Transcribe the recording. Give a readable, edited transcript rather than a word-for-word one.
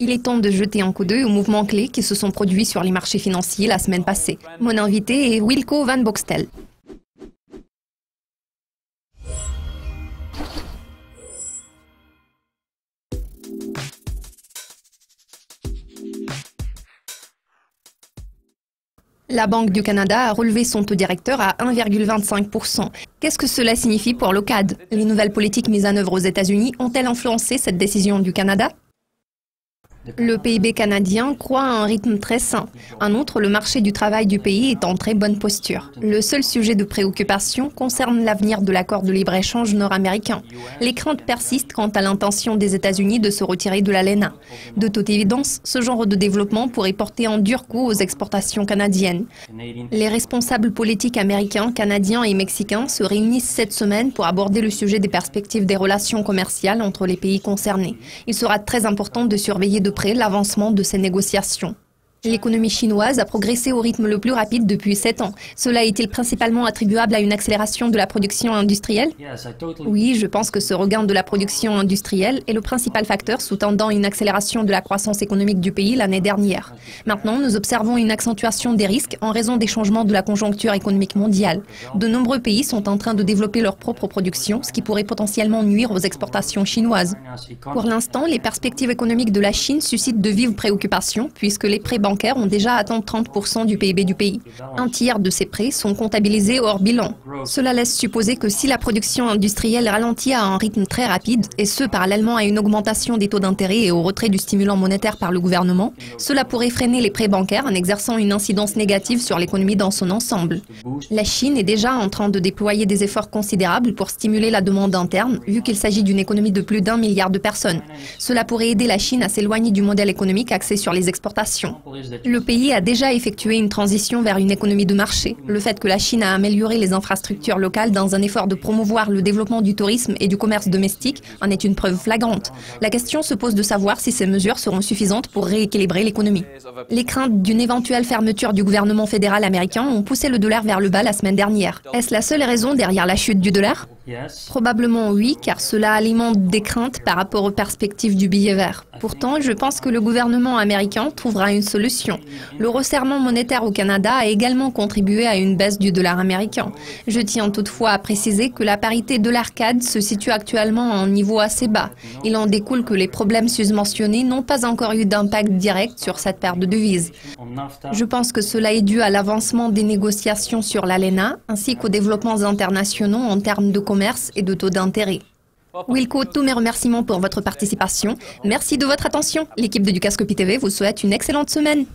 Il est temps de jeter un coup d'œil aux mouvements clés qui se sont produits sur les marchés financiers la semaine passée. Mon invité est Wilco van Boxtel. La Banque du Canada a relevé son taux directeur à 1,25%. Qu'est-ce que cela signifie pour le CAD? Les nouvelles politiques mises en œuvre aux États-Unis ont-elles influencé cette décision du Canada? Le PIB canadien croît à un rythme très sain. En outre, le marché du travail du pays est en très bonne posture. Le seul sujet de préoccupation concerne l'avenir de l'accord de libre-échange nord-américain. Les craintes persistent quant à l'intention des États-Unis de se retirer de l'ALENA. De toute évidence, ce genre de développement pourrait porter un dur coup aux exportations canadiennes. Les responsables politiques américains, canadiens et mexicains se réunissent cette semaine pour aborder le sujet des perspectives des relations commerciales entre les pays concernés. Il sera très important de surveiller de près l'avancement de ces négociations. L'économie chinoise a progressé au rythme le plus rapide depuis 7 ans. Cela est-il principalement attribuable à une accélération de la production industrielle? Oui, je pense que ce regain de la production industrielle est le principal facteur sous-tendant une accélération de la croissance économique du pays l'année dernière. Maintenant, nous observons une accentuation des risques en raison des changements de la conjoncture économique mondiale. De nombreux pays sont en train de développer leur propre production, ce qui pourrait potentiellement nuire aux exportations chinoises. Pour l'instant, les perspectives économiques de la Chine suscitent de vives préoccupations puisque les prêts bancaires ont déjà atteint 30% du PIB du pays. Un tiers de ces prêts sont comptabilisés hors bilan. Cela laisse supposer que si la production industrielle ralentit à un rythme très rapide, et ce parallèlement à une augmentation des taux d'intérêt et au retrait du stimulant monétaire par le gouvernement, cela pourrait freiner les prêts bancaires en exerçant une incidence négative sur l'économie dans son ensemble. La Chine est déjà en train de déployer des efforts considérables pour stimuler la demande interne, vu qu'il s'agit d'une économie de plus d'1 milliard de personnes. Cela pourrait aider la Chine à s'éloigner du modèle économique axé sur les exportations. Le pays a déjà effectué une transition vers une économie de marché. Le fait que la Chine a amélioré les infrastructures locales dans un effort de promouvoir le développement du tourisme et du commerce domestique en est une preuve flagrante. La question se pose de savoir si ces mesures seront suffisantes pour rééquilibrer l'économie. Les craintes d'une éventuelle fermeture du gouvernement fédéral américain ont poussé le dollar vers le bas la semaine dernière. Est-ce la seule raison derrière la chute du dollar? Probablement oui, car cela alimente des craintes par rapport aux perspectives du billet vert. Pourtant, je pense que le gouvernement américain trouvera une solution. Le resserrement monétaire au Canada a également contribué à une baisse du dollar américain. Je tiens toutefois à préciser que la parité dollar-CAD se situe actuellement à un niveau assez bas. Il en découle que les problèmes susmentionnés n'ont pas encore eu d'impact direct sur cette paire de devises. Je pense que cela est dû à l'avancement des négociations sur l'ALENA ainsi qu'aux développements internationaux en termes de commerce et de taux d'intérêt. Wilco, tous mes remerciements pour votre participation. Merci de votre attention. L'équipe de Dukascopy TV vous souhaite une excellente semaine.